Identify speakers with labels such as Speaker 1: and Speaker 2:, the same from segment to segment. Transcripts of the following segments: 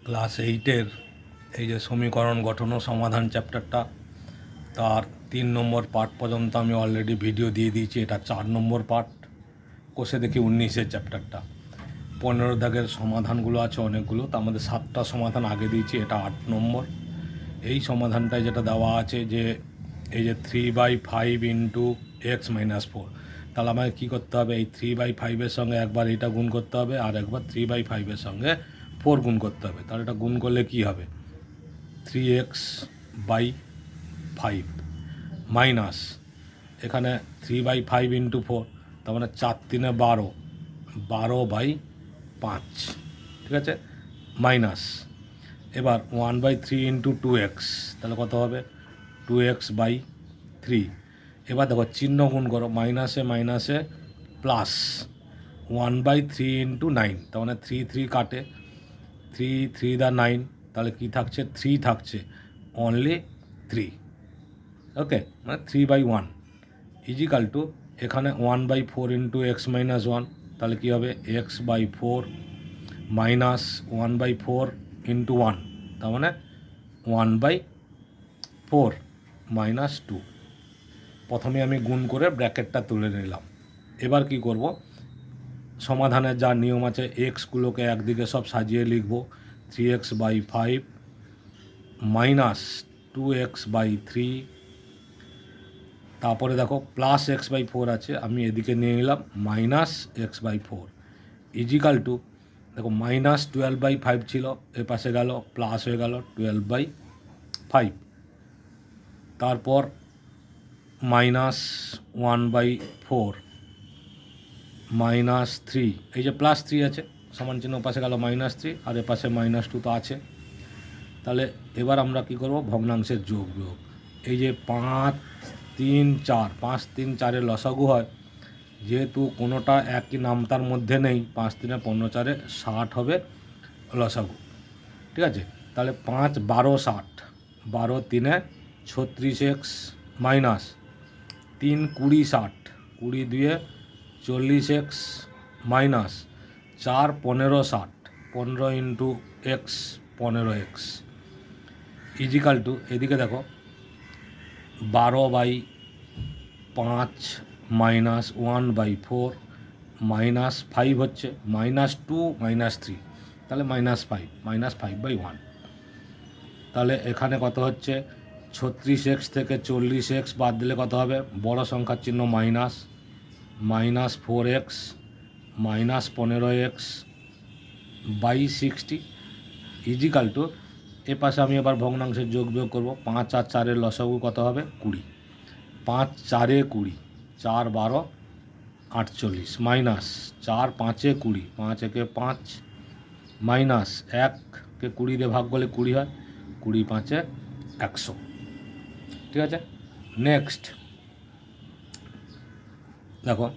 Speaker 1: Class 8-এর এই যে সমীকরণ গঠন ও সমাধান চ্যাপ্টারটা, তার 3 নম্বর পার্ট পর্যন্ত আমি অলরেডি ভিডিও দিয়ে দিয়েছি। এটা 4 নম্বর পার্ট। কোষে দেখি 19-এর চ্যাপ্টারটা 15 দাগের সমাধানগুলো আছে অনেকগুলো, তার মধ্যে 7টা সমাধান আগে দিয়েছি, এটা 8 নম্বর। এই সমাধানটায় যেটা দেওয়া আছে যে এই যে 3/5 ইন্টু এক্স মাইনাস 4, তাহলে আমাকে কী করতে হবে? এই 3/5-এর সঙ্গে একবার এটা গুণ করতে হবে আর একবার 3/5-এর সঙ্গে 4 গুণ করতে হবে। তাহলে এটা গুণ করলে কি হবে? 3x/5 মাইনাস এখানে 3/5 ইন্টু 4, তার মানে 4×3 12, 12/5, ঠিক আছে, মাইনাস এবার 1/3 ইন্টু 2x, তাহলে কত হবে? 2x/3। এবার দেখো চিহ্ন গুণ করো, মাইনাসে মাইনাসে প্লাস 1/3 ইন্টু 9, তার মানে 3 3 কাটে, 3 3 দা 9, তাহলে কি থাকছে? 3 থাকছে, অনলি 3। ওকে, মানে 3/1 ইজিক্যাল টু এখানে 1/4 ইন্টু এক্স মাইনাস 1, তাহলে কী হবে? x/4 মাইনাস 1/4 ইন্টু 1, তার মানে 1/4 মাইনাস 2। প্রথমে আমি গুণ করে ব্র্যাকেটটা তুলে নিলাম। এবার কি করব? সমাধানের যা নিয়ম আছে, এক্সগুলোকে একদিকে সব সাজিয়ে লিখব। 3x/5 মাইনাস 2x/3, তারপরে দেখো প্লাস x/4 আছে, আমি এদিকে নিয়ে নিলাম মাইনাস x/4 ইজিক্যাল টু, দেখো মাইনাস 12/5 ছিল, এ পাশে গেল প্লাস হয়ে গেল 12/5, তারপর মাইনাস 1/4 মাইনাস 3, এই যে প্লাস 3 আছে, সমান চিহ্ন পাশে গেল -3, আর এ পাশে -2 তো আছে। তাহলে এবার আমরা কি করব? ভগ্নাংশের যোগ বিয়োগ। এই যে 5 3 4, 5 3 4-এর লসাগু হয়, যেহেতু কোনোটা একই নামতার মধ্যে নেই, 5 3 15 4 60 হবে লসাগু, ঠিক আছে। তাহলে 5 12 60, 12 3 36x minus 3 20 60, 20 2 40x minus 4 15 60, 15 into x 15x is equal to, এদিকে দেখো 12/5 মাইনাস 1/4 মাইনাস 5 হচ্ছে, -2 -3, তাহলে -5, -5/1। তাহলে এখানে কত হচ্ছে? 36x থেকে 40x বাদ দিলে কত হবে? বড় সংখ্যার চিহ্ন minus, -4x minus 15x/60 equal to, এ পাশে আমি এবার ভগ্নাংশের যোগ বিয়োগ করবো। 5 আর 4-এর লসাগু কত হবে? 20, 5 4 20, 4 12 48 মাইনাস 4 5 20, 5 1 5 মাইনাস 1কে 20 দিয়ে ভাগ করলে 20 হয়, 20 5 100, ঠিক আছে। নেক্সট দেখো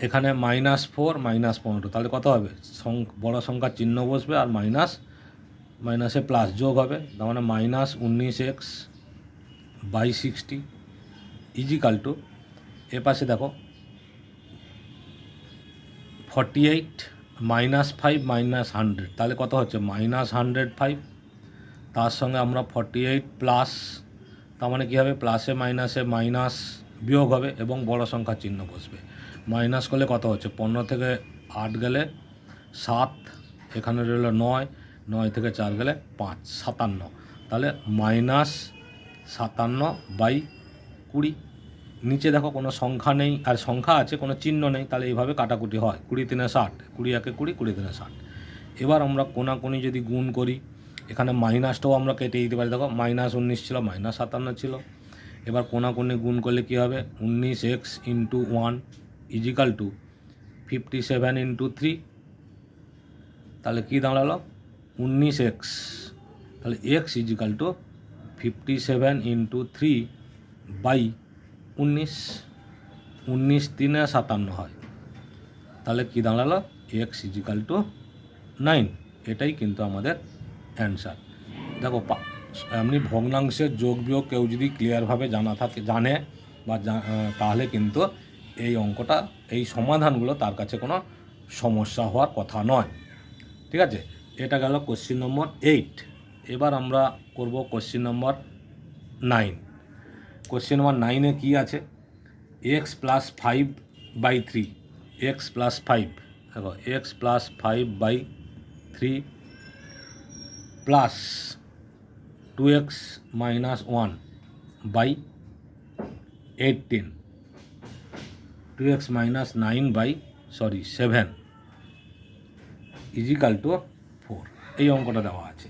Speaker 1: এখানে -4 -15, তাহলে কত হবে? বড় সংখ্যার চিহ্ন বসবে আর মাইনাসে প্লাস যোগ হবে, তার মানে -19x/60 ইজিক্যাল টু, এ পাশে দেখো 48 -5 -100, তাহলে কত হচ্ছে? -105, তার সঙ্গে আমরা 48 প্লাস, তার মানে কী হবে? প্লাসে মাইনাসে মাইনাস বিয়োগ হবে এবং বড় সংখ্যার চিহ্ন বসবে। মাইনাস করলে কত হচ্ছে? 15 থেকে 8 গেলে 7, এখানে রইল 9, 9 থেকে 4 গেলে 5, 57, তাহলে -57/20। নিচে দেখো কোনো সংখ্যা নেই, আর সংখ্যা আছে কোনো চিহ্ন নেই, তাহলে এইভাবে কাটাকুটি হয়। 20 3 60, 20 1 20, 20 3 60। এবার আমরা কোনাকুনি যদি গুণ করি, এখানে মাইনাসটাও আমরা কেটে দিতে পারি। দেখো -19 ছিল, -57 ছিল। এবার কোনাকুনি গুণ করলে কী হবে? 19x into 1 is equal two 57 into 3, তাহলে কী দাঁড়ালো? 19x, তাহলে x ইজিক্যাল টু 57 ইন্টু 3/19, 19 3 57 হয়, তাহলে কী দাঁড়ালো? x is equal to 9। এটাই কিন্তু আমাদের অ্যান্সার। দেখো এমনি ভগ্নাংশের যোগ বিয়োগ কেউ যদি ক্লিয়ারভাবে জানে বা তাহলে কিন্তু এই অঙ্কটা, এই সমাধানগুলো তার কাছে কোনো সমস্যা হওয়ার কথা নয়, ঠিক আছে। এটা গেল কোশ্চিন নম্বর 8। এবার আমরা করব কোশ্চিন নম্বর 9। কোশ্চিন নম্বর 9-এ কী আছে? এক্স প্লাস 5/3, এক্স প্লাস 5, দেখো x plus 5/3 plus 2x minus 1/18, 2x minus 7 is equal to 4। এই অঙ্কটা দেওয়া আছে।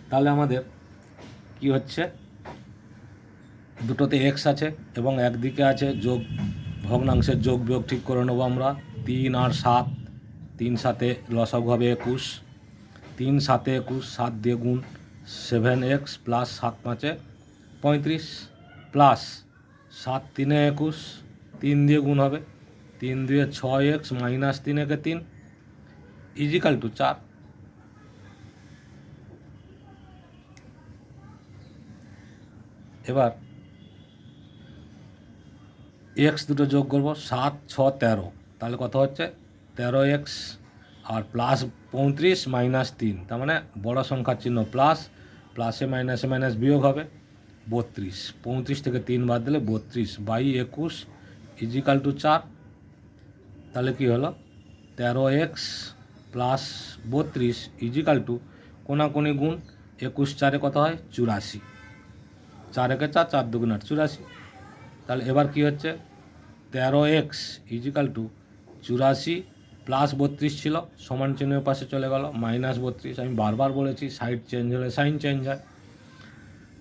Speaker 1: তাহলে আমাদের কি হচ্ছে, দুটোতে এক্স আছে এবং একদিকে আছে যোগ, ভগ্নাংশের যোগ বিয়োগ ঠিক করে নেবো আমরা। 3 আর 7, 3 7 লসাগু হবে 21, 3 7 21, 7 দিয়ে গুণ 7x প্লাস 7 5 35 প্লাস 7 3 21, 3 দিয়ে গুণ হবে, 3 2 6x মাইনাস 3 একে 3 ইজিক্যাল টু 4। এবার এক্স দুটো যোগ করবো, 7 6 13, তাহলে কত হচ্ছে 13x আর প্লাস 35 মাইনাস 3, তার মানে বড় সংখ্যার চিহ্ন প্লাস, প্লাসে মাইনাস বিয়োগ হবে 32, 35 থেকে 3 বাদ দিলে 32/21 ইজিক্যাল টু 4। তাহলে কি হলো 13x প্লাস 32 ইজিক্যাল টু কোনাকুনি গুণ 21 4 কত হয় 84, 4 একে 4, 4 2 8 84। তাহলে এবার কি হচ্ছে 13x ইজিক্যাল টু 84 প্লাস 32 ছিল, সমান চিহ্নের পাশে চলে গেল -32। আমি বারবার বলেছি সাইড চেঞ্জ হলে সাইন চেঞ্জ হয়।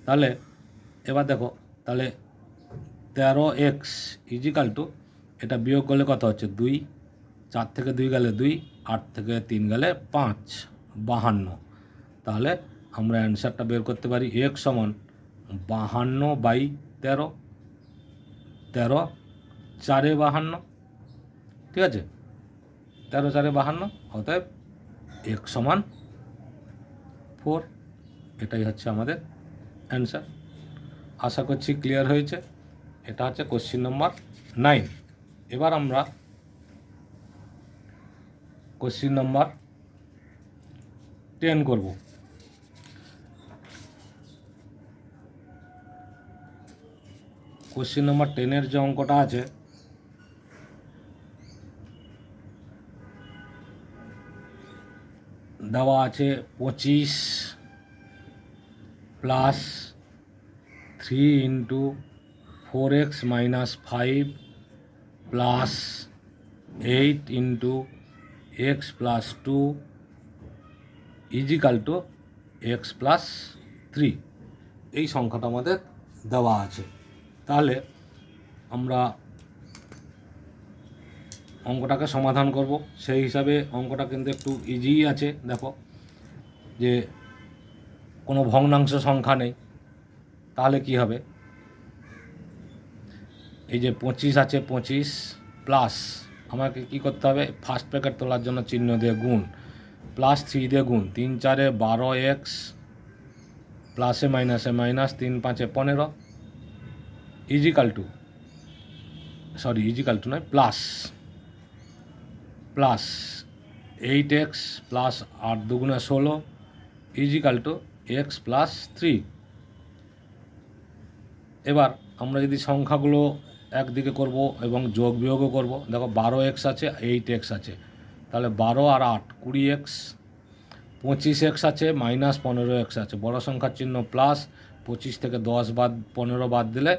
Speaker 1: তাহলে এবার দেখো, তাহলে 13x ইজিক্যাল টু এটা বিয়োগ করলে কত হচ্ছে 2, 4 থেকে 2 গেলে 2, 8 থেকে 3 গেলে 5, 52। তাহলে আমরা অ্যান্সারটা বের করতে পারি x সমান 52/13, 13 4 52, ঠিক আছে, 13 4 52, অতএব x সমান 4। এটাই হচ্ছে আমাদের অ্যান্সার। আশা করছি ক্লিয়ার হয়েছে। এটা হচ্ছে কোশ্চিন নম্বর 9। এবার আমরা কোশ্চিন নম্বর 10 করব। কোশ্চিন নম্বর 10-এর যে অঙ্কটা আছে, দেওয়া আছে 25 plus 3 into 4x minus 5 plus 8 into x plus 2 is equal to x plus 3। এই সংখ্যাটা আমাদের দেওয়া আছে। তাহলে আমরা অঙ্কটাকে সমাধান করব। সেই হিসাবে অঙ্কটা কিন্তু একটু ইজিই আছে। দেখো যে কোনো ভগ্নাংশ সংখ্যা নেই, তাহলে কি হবে, এই যে 25 আছে, 25 প্লাস আমাকে কি করতে হবে, ফার্স্ট ব্র্যাকেট তোলার জন্য চিহ্ন দিয়ে গুণ, প্লাস 3 দিয়ে গুণ, 3 4 12x প্লাসে মাইনাসে মাইনাস, 3 5 15 ইজিক্যাল টু নয় plus 8x plus 8 2 16 is equal to x plus 3। এবার আমরা যদি সংখ্যাগুলো একদিকে করব এবং যোগ বিয়োগও করব, দেখো 12x আছে, 8x আছে, তাহলে 12 আর 8 20x, 25x আছে, মাইনাস 15x আছে, বড় সংখ্যার চিহ্ন প্লাস, 25 থেকে 10 বাদ 15 বাদ দিলে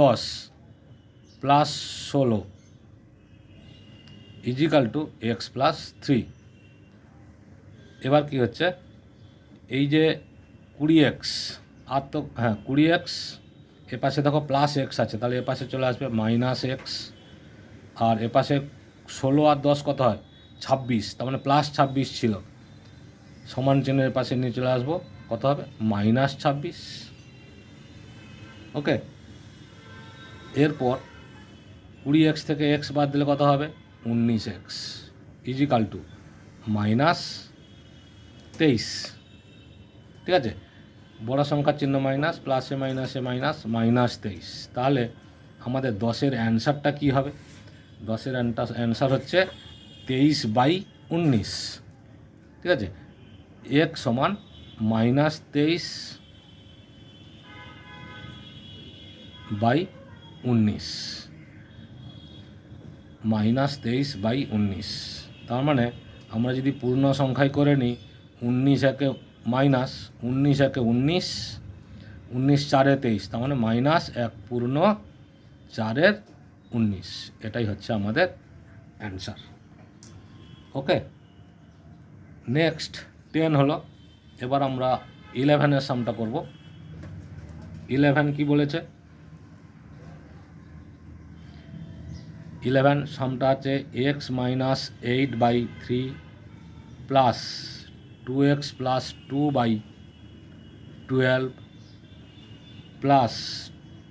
Speaker 1: 10 plus 16 is equal to x plus 3। এবার কি হচ্ছে, এই যে 20x আর তো 20x, এপাশে দেখো প্লাস এক্স আছে, তাহলে এপাশে চলে আসবে মাইনাস এক্স, আর এপাশে 16 আর 10 কত হয় 26, তার মানে প্লাস 26 ছিল, সমান চিহ্নের পাশে নিয়ে চলে আসবো, কত হবে -26। ওকে, এরপর 20x থেকে x বাদ দিলে কত হবে 19x ইজিক্যাল টু -23। ঠিক আছে, বড় সংখ্যার চিহ্ন মাইনাস, প্লাসে মাইনাসে মাইনাস, -23। তাহলে আমাদের 10-এর অ্যান্সারটা কী হবে, 10-এর অ্যান্সার হচ্ছে 23/19। ঠিক আছে, x সমান -23 বাই 19, -23/19। তার মানে আমরা যদি পূর্ণ সংখ্যায় করে নিই, 19 একে মাইনাস, 19 একে 19, 19 4-এ 23, তার মানে -1/4-19। এটাই হচ্ছে আমাদের অ্যান্সার। ওকে, নেক্সট 10 হলো। এবার আমরা 11-এর সামটা করব। 11 কি বলেছে? 11 সামটা আছে x - 8/3 plus 2x plus 2/12 plus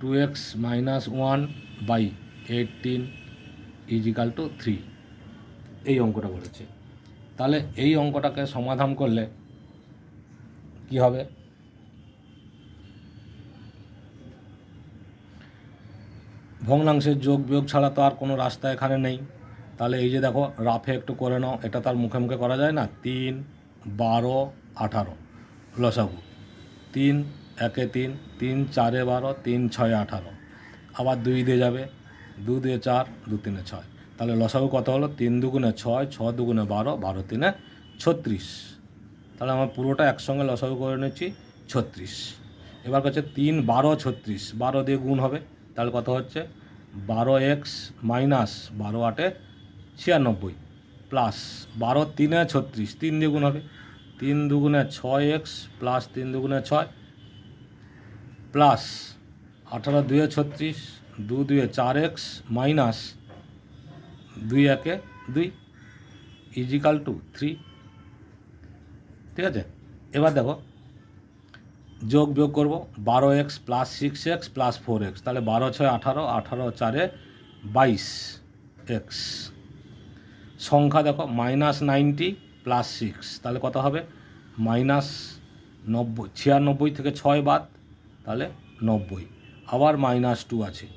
Speaker 1: 2x - 1/18 is equal to 3। এই অঙ্কটা বলেছে। তাহলে এই অঙ্কটাকে সমাধান করলে কি হবে? ভগ্নাংশের যোগ বিয়োগ ছাড়া তো আর কোনো রাস্তা এখানে নেই। তাহলে এই যে দেখো, রাফে একটু করে নাও, এটা তার মুখে মুখে করা যায় না। 3, 12, 18 লসাগু। 3 একে 3, 3 4-এ 12, 3 6-এ 18, আবার 2 দিয়ে যাবে, 2 দিয়ে 4, 2 3-এ 6। তাহলে লসাগু কত হলো? 3 দুগুণে 6, 6 দুগুণে 12, 12 3-এ 36। তাহলে আমার পুরোটা একসঙ্গে লসাগু করে নিচ্ছি 36। এবার হচ্ছে 3 12 36, 12 দিয়ে গুণ হবে, তাহলে কত হচ্ছে? 12x মাইনাস 12 8-এ 96 প্লাস 12 3-এ 36, 3 দিয়ে গুণ হবে, 3 দুগুণে 6x প্লাস 3 দুগুণে 6 প্লাস 18 2-এ 36, 2 2-এ 4x মাইনাস 2 1-এ 2 ইজিক্যাল টু 3। ঠিক আছে, এবার দেখো যোগ বিয়োগ করবো। 12x plus 6x plus 4x, তাহলে 12 6 18, 18 4-এ 22x। সংখ্যা দেখো -90 প্লাস 6, তাহলে কত হবে? -90, 96 থেকে 6 বাদ, তাহলে 90, আবার -2 আছে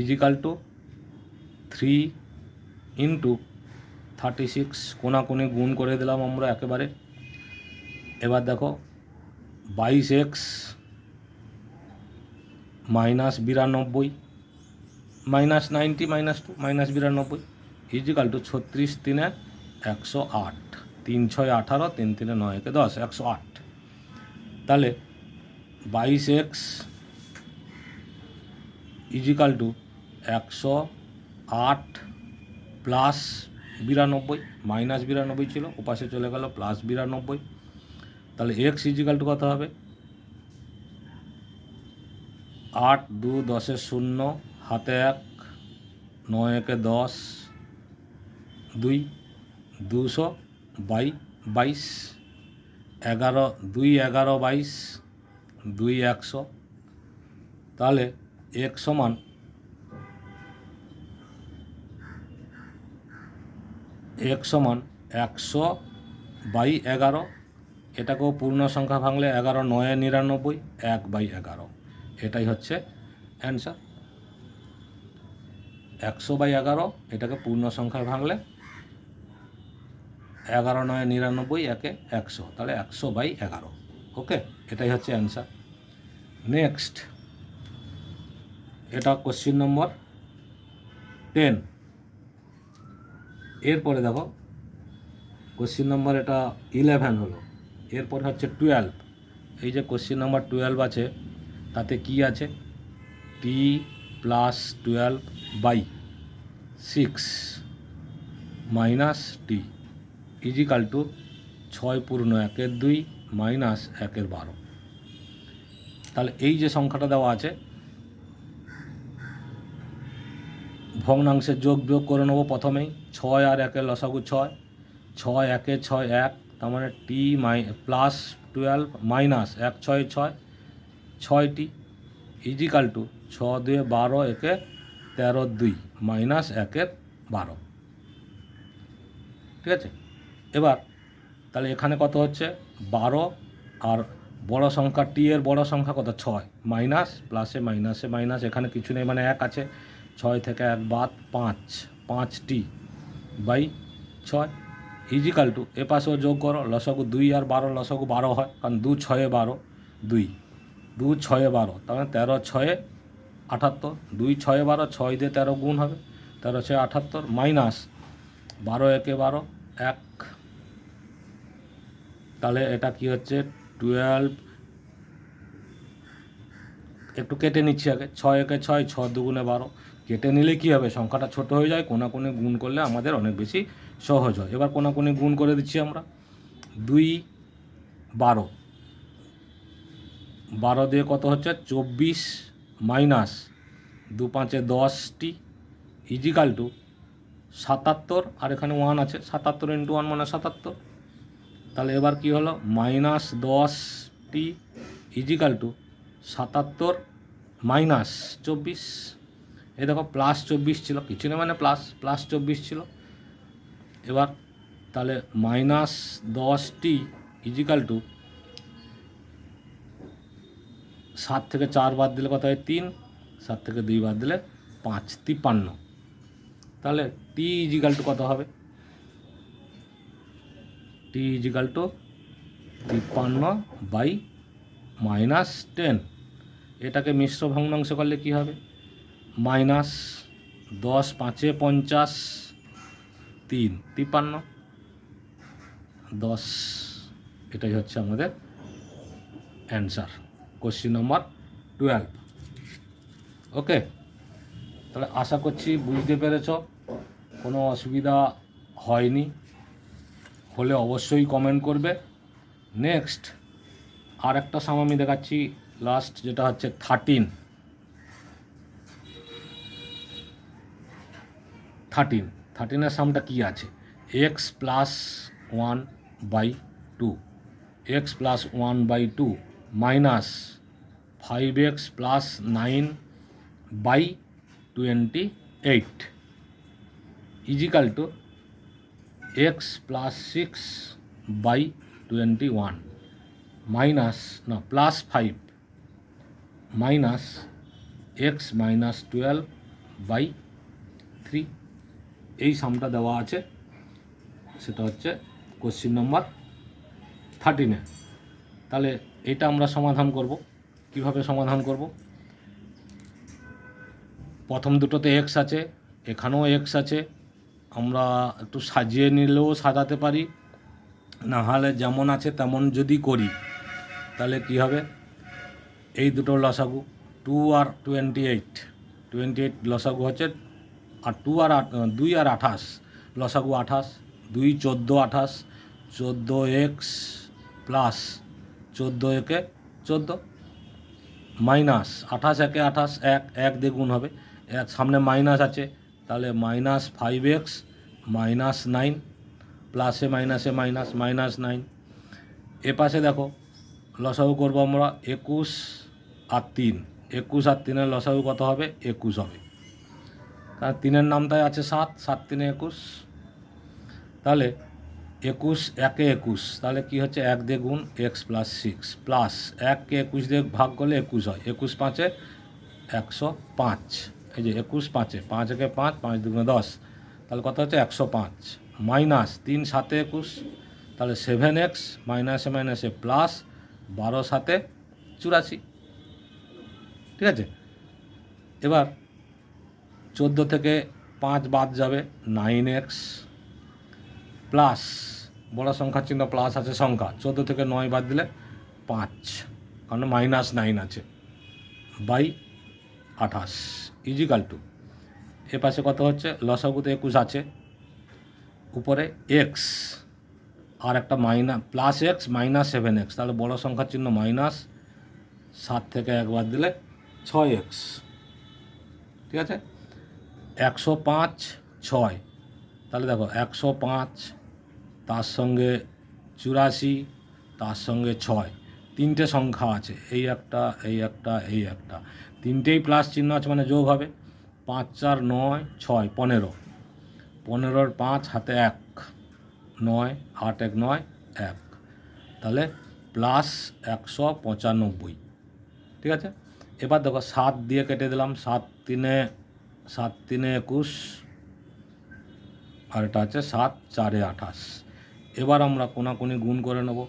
Speaker 1: ইজিক্যাল টু 3 ইন্টু 36। কোনাকুনি গুণ করে দিলাম আমরা একেবারে। এবার দেখো 22x -92 -90 -2 -92 ইজিক্যাল টু 36 3-এ 108, 3 6 18, 3 3-এ 9 1 10, 108। তাহলে 22x ইজিক্যাল টু 108 প্লাস 92, -92 ছিল, ওপাশে চলে গেল +92। তাহলে এক্স ইজিক্যাল টু কত হবে? 8 2 10-এ 0, হাতে 1, 9 1-এ 10, 2 200/22, 11 2 11 22, 2 100। তাহলে x সমান x সমান 100/11। এটাকেও পূর্ণ সংখ্যা ভাঙলে 11 9 99, 1/11। এটাই হচ্ছে অ্যান্সার। 100/11, এটাকে পূর্ণ সংখ্যায় ভাঙলে 11 9 99, 1 100, তাহলে 100/11। ওকে, এটাই হচ্ছে অ্যান্সার। নেক্সট, এটা কোশ্চিন নম্বর 10। এরপরে দেখো কোশ্চিন নম্বর এটা 11 হলো। এরপর হচ্ছে 12। এই যে কোশ্চিন নাম্বার 12 আছে, তাতে কি আছে? t plus 12/6 minus t is equal to 6 পূর্ণ 1-এর 2 মাইনাস 1-এর 12। তাহলে এই যে সংখ্যাটা দেওয়া আছে, ভগ্নাংশের যোগ বিয়োগ করে নেবো প্রথমেই। 6 আর 1-এর লসাগু 6, 6 1-এ 6 1, তার মানে t plus 12 minus 1 6 6, 6t equal to 6 2 12, 1 13 2 minus 1-এর 12। ঠিক আছে, এবার তাহলে এখানে কত হচ্ছে? 12, আর বড় সংখ্যা টি এর বড় সংখ্যা কত? 6, মাইনাস প্লাসে মাইনাসে মাইনাস, এখানে কিছু নেই মানে 1 আছে, 6 থেকে 1 বাদ 5, 5t/6 ইজিক্যাল টু এ পাশেও যোগ করো, লসাগু 2 আর 12, লসাগু 12 হয়, কারণ 2 6 12, 2 2 6 12, তাহলে 13 6 78, 2 6 12, 6 দিয়ে 13 গুণ হবে, 13 6 78, মাইনাস 12 একে 12, 1, তাহলে এটা কি হচ্ছে 12, একটু কেটে নিচ্ছি আগে, 6 একে 6, 6 দুগুণে 12, কেটে নিলে কী হবে সংখ্যাটা ছোট হয়ে যায়, কোনাকুনি গুণ করলে আমাদের অনেক বেশি সহজ হয়। এবার কোনাকুনি গুণ করে দিচ্ছি আমরা, 2 12, 12 দিয়ে কত হচ্ছে 24, মাইনাস 2 5 10টি ইজিক্যাল টু 77, আর এখানে 1 আছে, 77 ইন্টু 1 মানে 77, তাহলে এবার কি হলো মাইনাস 10টি ইজিক্যাল টু 77 মাইনাস 24, এই দেখো প্লাস 24 ছিল, কিছু না মানে প্লাস 24 ছিল। এবার তাহলে মাইনাস 10টি ইজিক্যাল টু 7 থেকে 4 বাদ দিলে কত হয় 3, 7 থেকে 2 বাদ দিলে 5, 53। তাহলে টি ইজিক্যাল টু কত হবে, টি ইজিক্যাল টু 53 বাই মাইনাস 10। এটাকে মিশ্র ভগ্নাংশ করলে কী হবে, মাইনাস 10 5 50, 3 53, 10, এটাই হচ্ছে আমাদের অ্যান্সার, কোশ্চেন নম্বর 12। ওকে, তাহলে আশা করছি বুঝতে পেরেছ, কোনো অসুবিধা হয়নি, হলে অবশ্যই কমেন্ট করবে। নেক্সট আর একটা সাম আমি দেখাচ্ছি লাস্ট, যেটা হচ্ছে 13 সামটা কি আছে, x plus 1/2, x plus 1/2 minus 5x plus 9/28 is equal to x plus 6/21 minus না প্লাস 5 মাইনাস এক্স মাইনাস 12/3। এই সামটা দেওয়া আছে, সেটা হচ্ছে কোশ্চেন নম্বর 13। তাহলে এটা আমরা সমাধান করব, কিভাবে সমাধান করব, প্রথম দুটোতে এক্স আছে, এখানেও এক্স আছে, আমরা একটু সাজিয়ে নিলেও সাজাতে পারি, না হলে যেমন আছে তেমন যদি করি তাহলে কি হবে, এই দুটো লসাগু 2 আর 28 লসাগু হচ্ছে, আর 2 আর 28 লসাগু 28, 2 14 28, 14x প্লাস 14 একে 14 মাইনাস 28 একে 28, 1 দিয়ে গুণ হবে, এক সামনে মাইনাস আছে, তাহলে মাইনাস 5x মাইনাস 9, প্লাসে মাইনাসে মাইনাস, মাইনাস 9। এ পাশে দেখো লসাগু করবো আমরা 21 আর 3, 21 আর 3-এর লসাগু কত হবে 21 হবে, কারণ 3-এর নামটাই আছে 7, 7 3 21, তাহলে 21 একে 21, তাহলে কি হচ্ছে 1 দিয়ে গুণ এক্স প্লাস 6 প্লাস 1কে 21 দিয়ে ভাগ করলে 21 হয়, 21 5-এ 105, এই যে 21 5-এ 5 একে 5, 5 2 10, তাহলে কত হচ্ছে 105 মাইনাস 3 7 21, তাহলে 7x মাইনাসে মাইনাসে প্লাস 12 7 84, ঠিক আছে। এবার 14 থেকে 5 বাদ যাবে 9x প্লাস বড় সংখ্যার চিহ্ন প্লাস আছে সংখ্যা, 14 থেকে 9 বাদ দিলে 5, কারণ মাইনাস 9 আছে, বাই 28 ইজিক্যাল টু এ পাশে কত হচ্ছে লসাগুতে 21 আছে, উপরে এক্স আর একটা minus plus x minus 7x, তাহলে বড় সংখ্যার চিহ্ন মাইনাস, 7 থেকে 1 বাদ দিলে 6x, ঠিক আছে। 105 6, তাহলে দেখো 105 তার সঙ্গে 84 তার সঙ্গে 6, 3টে সংখ্যা আছে, এই একটা এই একটা এই একটা, 3টেই প্লাস চিহ্ন আছে মানে যোগ হবে, 5 4 9 6 15, 15-র 5 হাতে 1 9, 8 1 9 1, তাহলে প্লাস 195, ঠিক আছে। এবার দেখো 7 দিয়ে কেটে দিলাম, 7 3 21, আর এটা আছে 7 4 28, এবার আমরা কোনাকুনি গুণ করে নেব।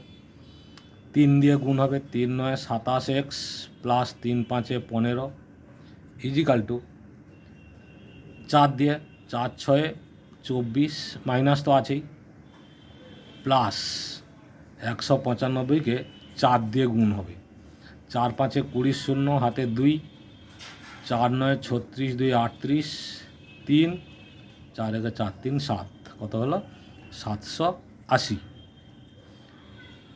Speaker 1: 3 দিয়ে গুণ হবে, 3 9 27x প্লাস 3 5 15 ইজিক্যাল টু 4 দিয়ে 4 6 24 মাইনাস তো আছেই, প্লাস 195কে 4 দিয়ে গুণ হবে, 4 5 20 শূন্য হাতে 2, 4 9 36 2 38 3, 4 1 4 3 7, কত হলো 780।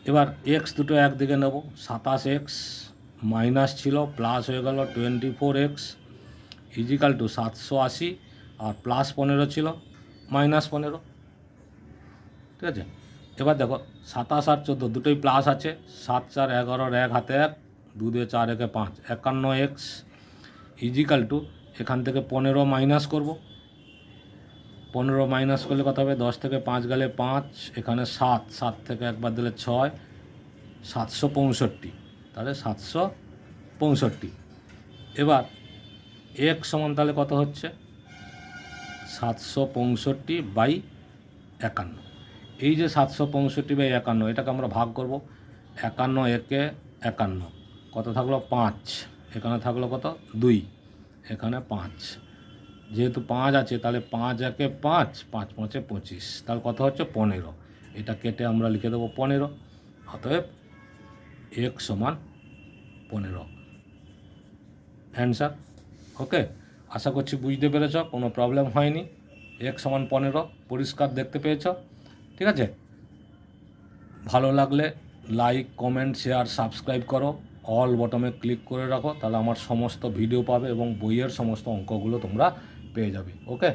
Speaker 1: এবার এক্স দুটো একদিকে নেব, 27x মাইনাস ছিল প্লাস হয়ে গেল 24x ইজিক্যাল টু 780, আর প্লাস 15 ছিল -15, ঠিক আছে। এবার দেখো 27 আর 14 দুটোই প্লাস আছে, 7 4 11 1 হাতে 1, 2 2 4 1 5 51x ইজিক্যাল টু এখান থেকে 15 মাইনাস করব, 15 মাইনাস করলে কত হবে, 10 থেকে 5 গেলে 5, এখানে 7, 7 থেকে একবার দিলে 6, 765, তাহলে 765। এবার এক সমান তাহলে কত হচ্ছে 765/51। এই যে 765/51, এটাকে আমরা ভাগ করব, 51 একে 51, কত থাকলো 5, এখানে থাকলো কত 2, এখানে 5, যেহেতু 5 আছে তাহলে 5 একে 5, 5 5 25, তাহলে কত হচ্ছে 15। এটা কেটে আমরা লিখে দেবো 15, অতএব এক সমান 15 অ্যান্সার। ওকে, আশা করছি বুঝতে পেরেছ, কোনো প্রবলেম হয়নি। এক সমান 15 পরিষ্কার দেখতে পেয়েছ, ঠিক আছে। ভালো লাগলে লাইক কমেন্ট শেয়ার সাবস্ক্রাইব করো, অল বটমে ক্লিক করে রাখো, তাহলে আমার সমস্ত ভিডিও পাবে এবং বইয়ের সমস্ত অঙ্কগুলো তোমরা পেয়ে যাবে। ওকে।